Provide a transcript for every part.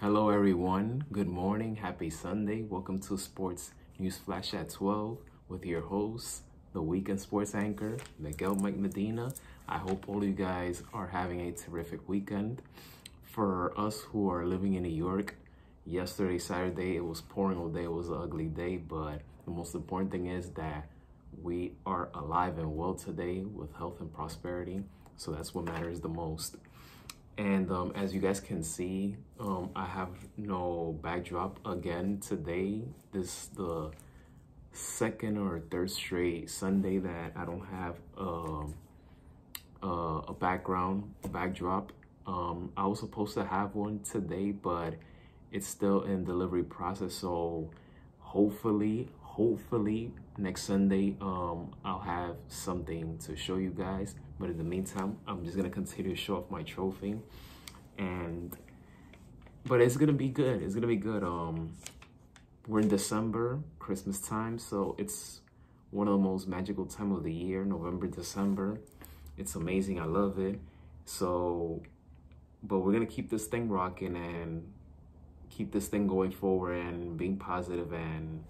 Hello everyone, good morning, happy Sunday. Welcome to Sports News Flash at 12 with your host, the weekend sports anchor, Miguel Mike Medina. I hope all you guys are having a terrific weekend. For us who are living in New York, yesterday, Saturday, it was pouring all day. It was an ugly day, but the most important thing is that we are alive and well today with health and prosperity. So that's what matters the most. And as you guys can see, I have no backdrop again today. This is the second or third straight Sunday that I don't have a backdrop. I was supposed to have one today, but it's still in delivery process. So hopefully next Sunday, I'll have something to show you guys. But in the meantime, I'm just gonna continue to show off my trophy, but it's gonna be good. It's gonna be good. We're in December, Christmas time, so it's one of the most magical time of the year, November, December. It's amazing. I love it. So, but we're gonna keep this thing rocking and keep this thing going forward and being positive and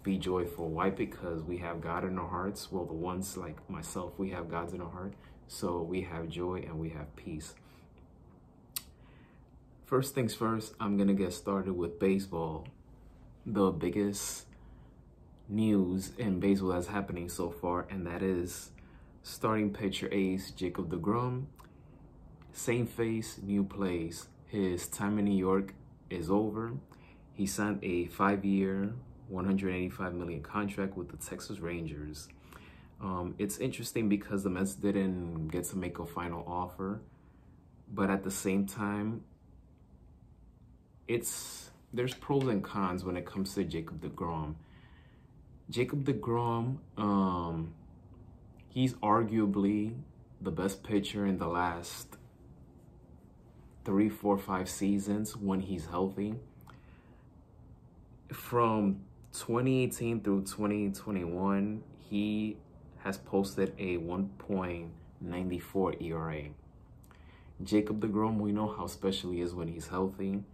be joyful. Why? Because we have God in our hearts. Well, the ones like myself, we have God's in our heart. So we have joy and we have peace. First things first, I'm gonna get started with baseball. The biggest news in baseball that's happening so far, and that is starting pitcher ace Jacob deGrom. Same face, new place. His time in New York is over. He signed a 5-year, $185 million contract with the Texas Rangers. It's interesting because the Mets didn't get to make a final offer, but at the same time, there's pros and cons when it comes to Jacob deGrom. Jacob deGrom, he's arguably the best pitcher in the last 3, 4, 5 seasons when he's healthy. From 2018 through 2021, he has posted a 1.94 ERA. Jacob deGrom, we know how special he is when he's healthy,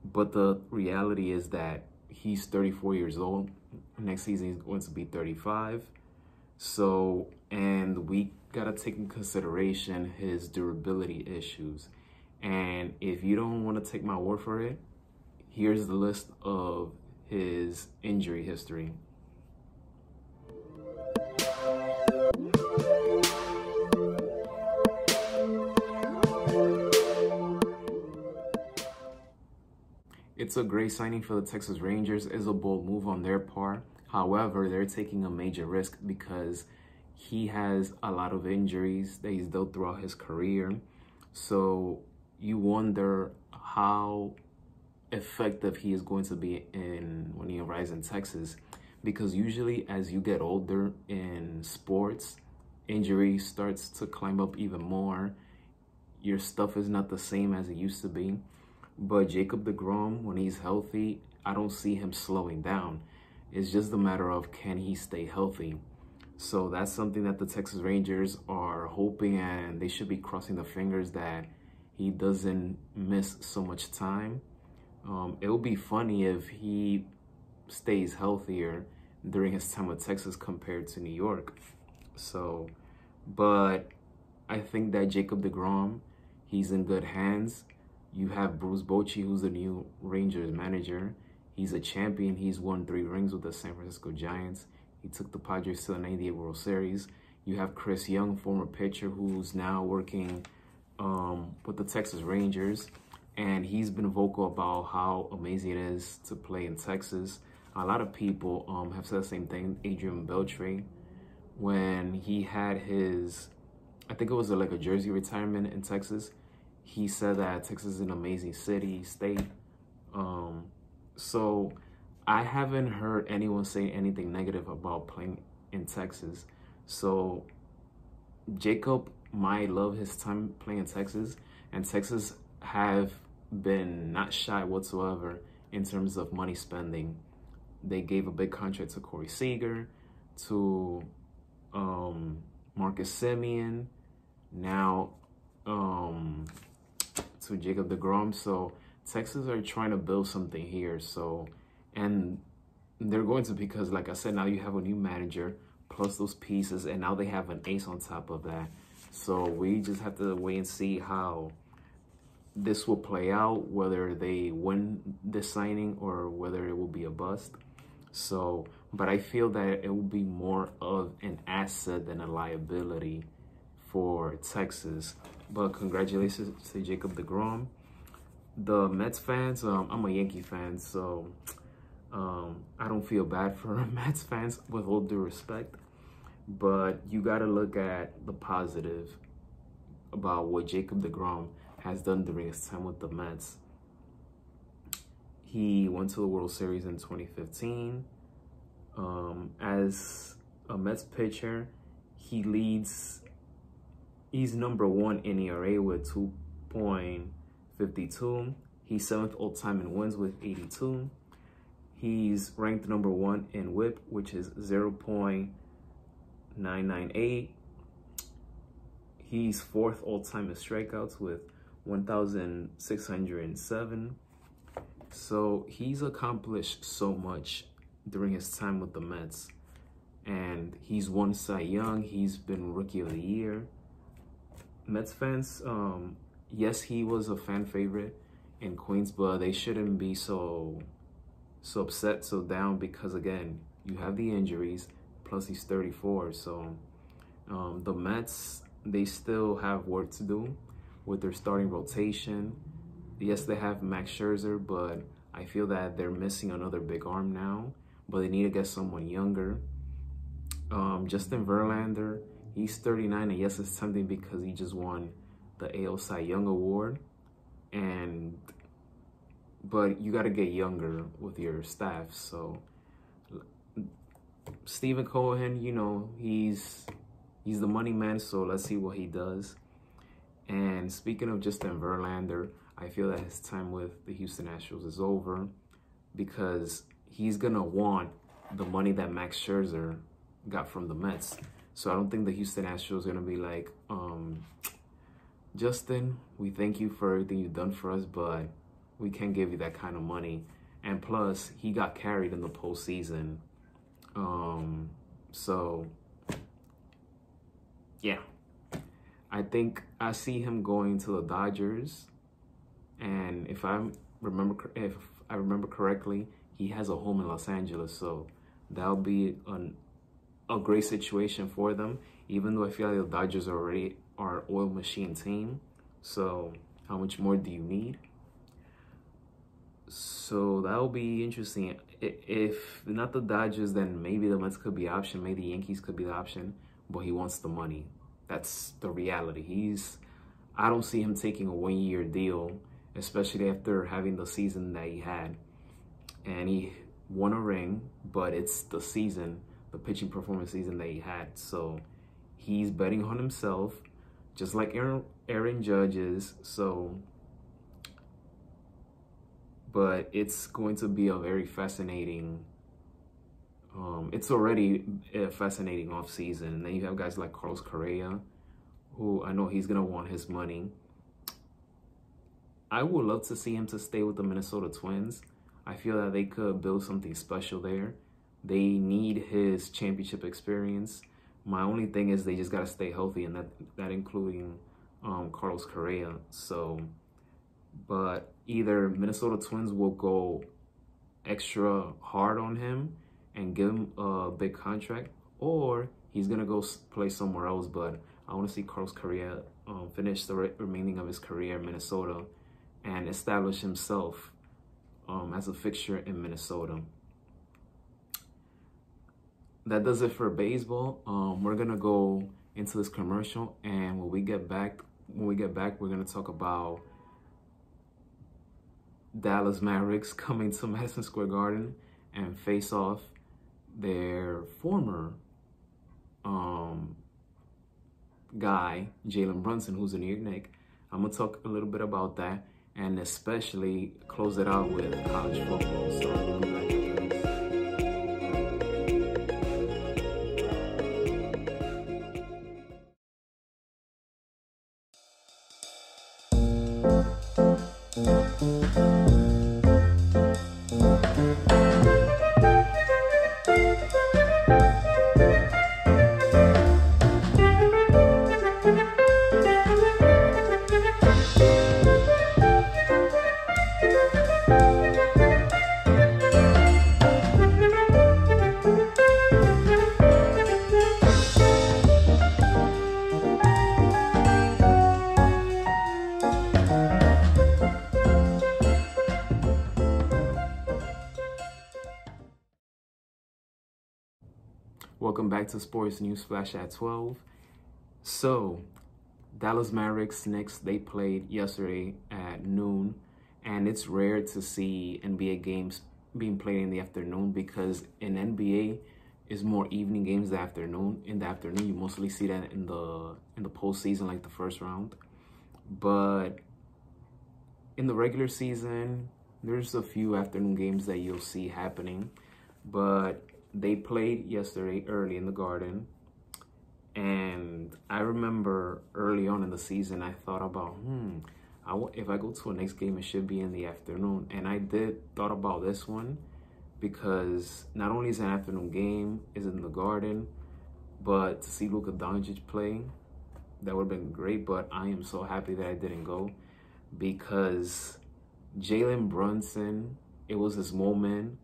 but the reality is that he's 34 years old. Next season, he's going to be 35. So, and we gotta take in consideration his durability issues. And if you don't want to take my word for it, here's the list of his injury history. It's a great signing for the Texas Rangers. It's a bold move on their part. However, they're taking a major risk because he has a lot of injuries that he's dealt throughout his career. So you wonder how effective he is going to be when he arrives in Texas, because usually as you get older in sports, injury starts to climb up even more. Your stuff is not the same as it used to be. But Jacob deGrom, when he's healthy, I don't see him slowing down. It's just a matter of, can he stay healthy? So that's something that the Texas Rangers are hoping, and they should be crossing the fingers that he doesn't miss so much time. It would be funny if he stays healthier during his time with Texas compared to New York. So, but I think that Jacob deGrom, he's in good hands. You have Bruce Bochy, who's the new Rangers manager. He's a champion. He's won 3 rings with the San Francisco Giants. He took the Padres to the '98 World Series. You have Chris Young, former pitcher, who's now working with the Texas Rangers. And he's been vocal about how amazing it is to play in Texas. A lot of people have said the same thing. Adrian Beltre, when he had his, I think it was like a jersey retirement in Texas, he said that Texas is an amazing city, state. So I haven't heard anyone say anything negative about playing in Texas. So Jacob might love his time playing in Texas, and Texas have been not shy whatsoever in terms of money spending. They gave a big contract to Corey Seager, to Marcus Semien, now to Jacob deGrom. So Texas are trying to build something here. So, and they're going to, because like I said, now you have a new manager plus those pieces, and now they have an ace on top of that. So we just have to wait and see how this will play out, whether they win this signing or whether it will be a bust. So, but I feel that it will be more of an asset than a liability for Texas. But congratulations to Jacob deGrom. The Mets fans, I'm a Yankee fan, so I don't feel bad for Mets fans, with all due respect. But you got to look at the positive about what Jacob deGrom has done during his time with the Mets. He went to the World Series in 2015. As a Mets pitcher, he's number 1 in ERA with 2.52. He's 7th all-time in wins with 82. He's ranked number 1 in WHIP, which is 0.998. He's 4th all-time in strikeouts with 1,607. So he's accomplished so much during his time with the Mets. And he's won Cy Young. He's been Rookie of the Year. Mets fans, yes, he was a fan favorite in Queens, but they shouldn't be so upset, so down, because again, you have the injuries, plus he's 34. So the Mets, they still have work to do with their starting rotation. Yes, they have Max Scherzer, but I feel that they're missing another big arm now, but they need to get someone younger. Justin Verlander, he's 39, and yes, it's tempting because he just won the AL Cy Young Award, but you got to get younger with your staff. So Stephen Cohen, you know, he's the money man, so let's see what he does. And speaking of Justin Verlander, I feel that his time with the Houston Astros is over, because he's going to want the money that Max Scherzer got from the Mets. So I don't think the Houston Astros are going to be like, Justin, we thank you for everything you've done for us, but we can't give you that kind of money. And plus, he got carried in the postseason. So, yeah. I think I see him going to the Dodgers. And if I remember correctly, he has a home in Los Angeles. So that'll be a great situation for them, even though I feel like the Dodgers already are an oil machine team. So how much more do you need? So that'll be interesting. If not the Dodgers, then maybe the Mets could be an option. Maybe the Yankees could be the option, but he wants the money. That's the reality. I don't see him taking a 1-year deal, especially after having the season that he had. And he won a ring, but it's the season, the pitching performance season that he had. So he's betting on himself, just like Aaron Judge is. So, but it's going to be a very fascinating, it's already a fascinating offseason. And then you have guys like Carlos Correa, who I know he's going to want his money. I would love to see him to stay with the Minnesota Twins. I feel that they could build something special there. They need his championship experience. My only thing is they just got to stay healthy, and that including Carlos Correa. So, but either Minnesota Twins will go extra hard on him and give him a big contract, or he's going to go play somewhere else. But I want to see Carlos Correa finish the remaining of his career in Minnesota and establish himself as a fixture in Minnesota. That does it for baseball. We're gonna go into this commercial, and when we get back, we're gonna talk about Dallas Mavericks coming to Madison Square Garden and face off their former guy, Jalen Brunson, who's a New York Knick. I'm gonna talk a little bit about that, and especially close it out with college football. So we'll be back. Welcome back to Sports News Flash at 12. So, Dallas Mavericks next, they played yesterday at noon, and it's rare to see NBA games being played in the afternoon because in NBA is more evening games in the afternoon. You mostly see that in the postseason, like the first round. But in the regular season, there's a few afternoon games that you'll see happening. But they played yesterday early in the Garden. And I remember early on in the season, I thought about, if I go to a next game, it should be in the afternoon. And I thought about this one because not only is it an afternoon game, it's in the Garden, but to see Luka Doncic play, that would have been great. But I am so happy that I didn't go because Jalen Brunson, it was his moment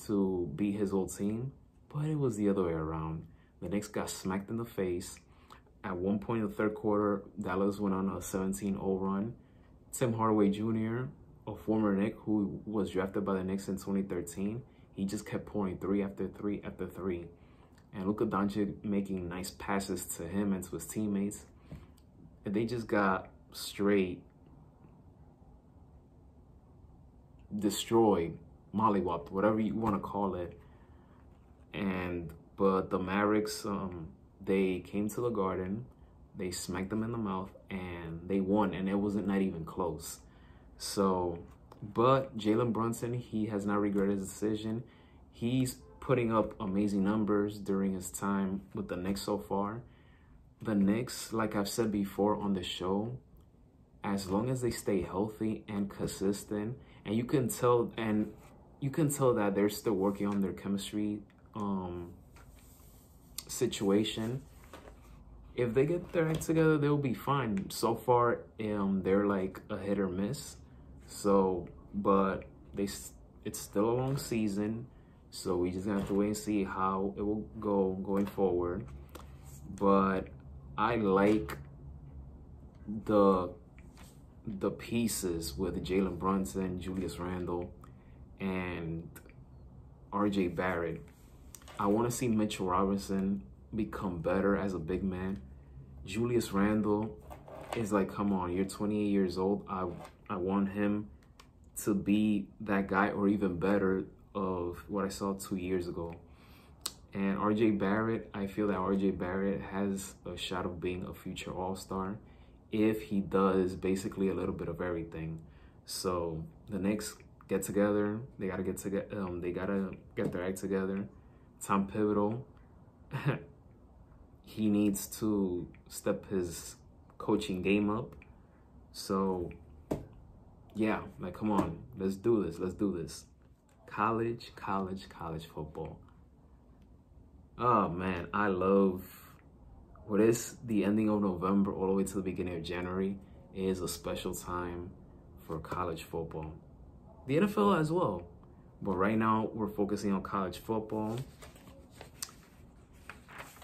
to beat his old team, but it was the other way around. The Knicks got smacked in the face. At one point in the third quarter, Dallas went on a 17-0 run. Tim Hardaway Jr., a former Knick who was drafted by the Knicks in 2013, he just kept pouring three after three after three. And Luka Doncic making nice passes to him and to his teammates. And they just got straight destroyed, mollywopped, whatever you want to call it. But the Mavericks, they came to the Garden, they smacked them in the mouth, and they won, and it wasn't not even close. So, but Jalen Brunson, he has not regretted his decision. He's putting up amazing numbers during his time with the Knicks so far. The Knicks, like I've said before on the show, as long as they stay healthy and consistent, and you can tell that they're still working on their chemistry situation. If they get their act together, they'll be fine. So far, they're like a hit or miss. So, but it's still a long season, so we just have to wait and see how it will go going forward. But I like the pieces with Jalen Brunson, Julius Randle, and RJ Barrett. I want to see Mitchell Robinson become better as a big man. Julius Randle is like, come on, you're 28 years old. I want him to be that guy or even better of what I saw 2 years ago. And RJ Barrett, I feel that RJ Barrett has a shot of being a future All-Star if he does basically a little bit of everything. So the Knicks get together. They gotta get together. They gotta get their act together. Tom Thibodeau, he needs to step his coaching game up. So, yeah, like, come on, let's do this. Let's do this. College football. Oh, man, I love what is the ending of November all the way to the beginning of January. It is a special time for college football. The NFL as well. But right now, we're focusing on college football.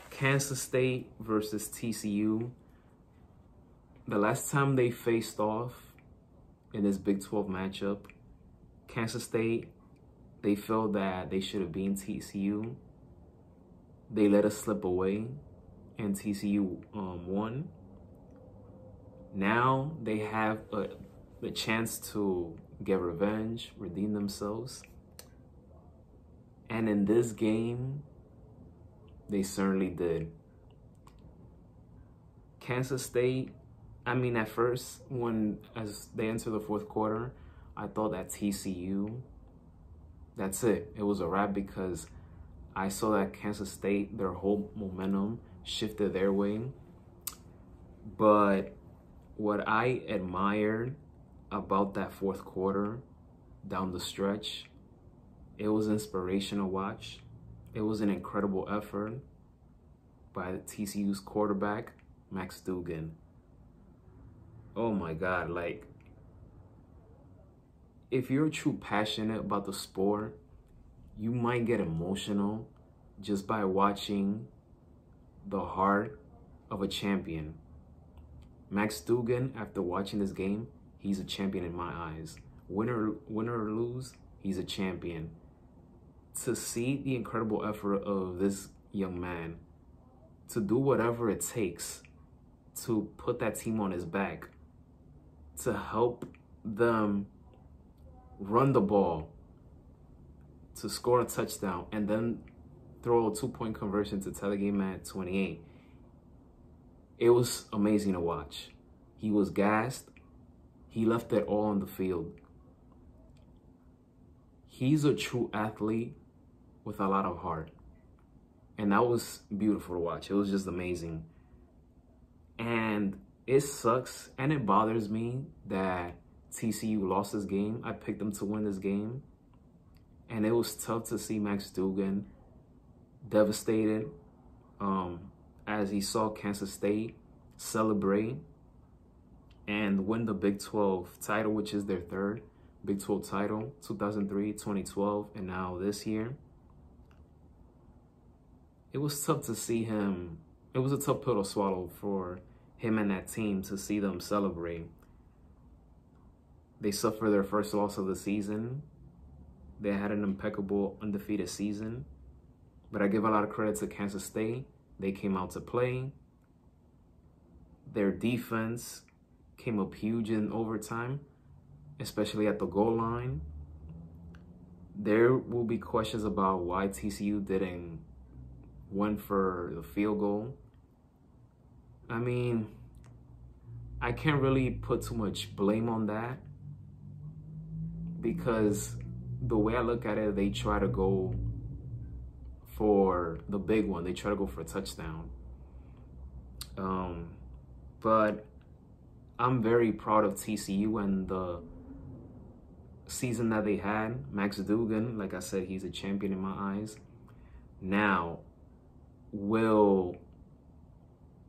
Kansas State versus TCU. The last time they faced off in this Big 12 matchup, Kansas State, they felt that they should have beaten TCU. They let us slip away, and TCU won. Now they have the chance to get revenge, redeem themselves. And in this game, they certainly did. Kansas State, I mean, at first, as they entered the fourth quarter, I thought that TCU, that's it. It was a wrap because I saw that Kansas State, their whole momentum shifted their way. But what I admired about that fourth quarter down the stretch, it was inspirational to watch. It was an incredible effort by the TCU's quarterback, Max Duggan. Oh my God, like, if you're true passionate about the sport, you might get emotional just by watching the heart of a champion. Max Duggan, after watching this game, he's a champion in my eyes. Win or lose, he's a champion. To see the incredible effort of this young man to do whatever it takes to put that team on his back, to help them run the ball, to score a touchdown, and then throw a 2-point conversion to tie the game at 28. It was amazing to watch. He was gassed. He left it all on the field. He's a true athlete with a lot of heart. And that was beautiful to watch. It was just amazing. And it sucks and it bothers me that TCU lost this game. I picked them to win this game. And it was tough to see Max Duggan devastated as he saw Kansas State celebrate and win the Big 12 title, which is their third Big 12 title, 2003, 2012, and now this year. It was tough to see him. It was a tough pill to swallow for him and that team to see them celebrate. They suffered their first loss of the season. They had an impeccable undefeated season. But I give a lot of credit to Kansas State. They came out to play. Their defense came up huge in overtime, especially at the goal line. There will be questions about why TCU didn't went for the field goal. I mean, I can't really put too much blame on that because the way I look at it, they try to go for the big one. They try to go for a touchdown. But I'm very proud of TCU and the season that they had. Max Duggan, like I said, he's a champion in my eyes. Now, will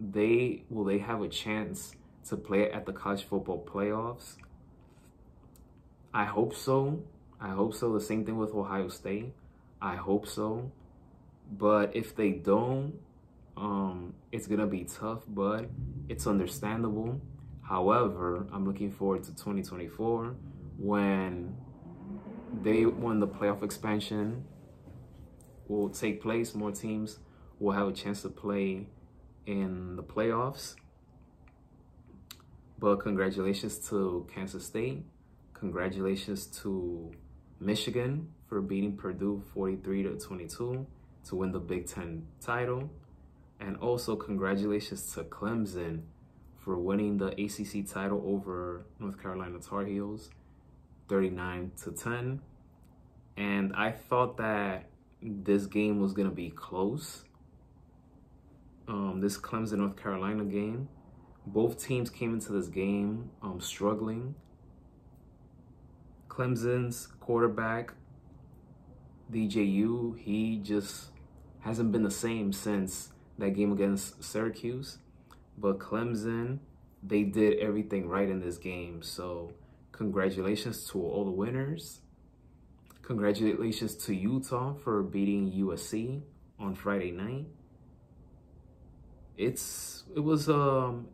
they have a chance to play at the college football playoffs? I hope so. I hope so. The same thing with Ohio State. I hope so. But if they don't, it's going to be tough, but it's understandable. However, I'm looking forward to 2024 when the playoff expansion will take place. More teams will have a chance to play in the playoffs. But congratulations to Kansas State. Congratulations to Michigan for beating Purdue 43-22 to win the Big Ten title. And also congratulations to Clemson for winning the ACC title over North Carolina Tar Heels 39-10. And I thought that this game was going to be close. This Clemson North Carolina game. Both teams came into this game struggling. Clemson's quarterback, DJU, he just hasn't been the same since that game against Syracuse. But Clemson, they did everything right in this game. So congratulations to all the winners. Congratulations to Utah for beating USC on Friday night. It was an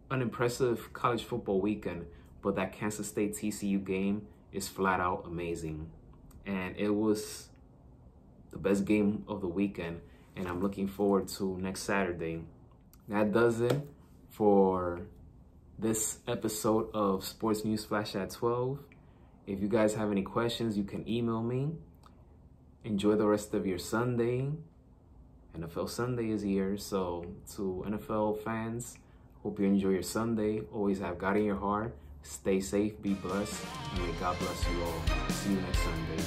impressive college football weekend, but that Kansas State TCU game is flat out amazing. And it was the best game of the weekend, and I'm looking forward to next Saturday. That does it for this episode of Sports News Flash at 12. If you guys have any questions, you can email me. Enjoy the rest of your Sunday. NFL Sunday is here, so to NFL fans, hope you enjoy your Sunday. Always have God in your heart. Stay safe, be blessed, and may God bless you all. See you next Sunday.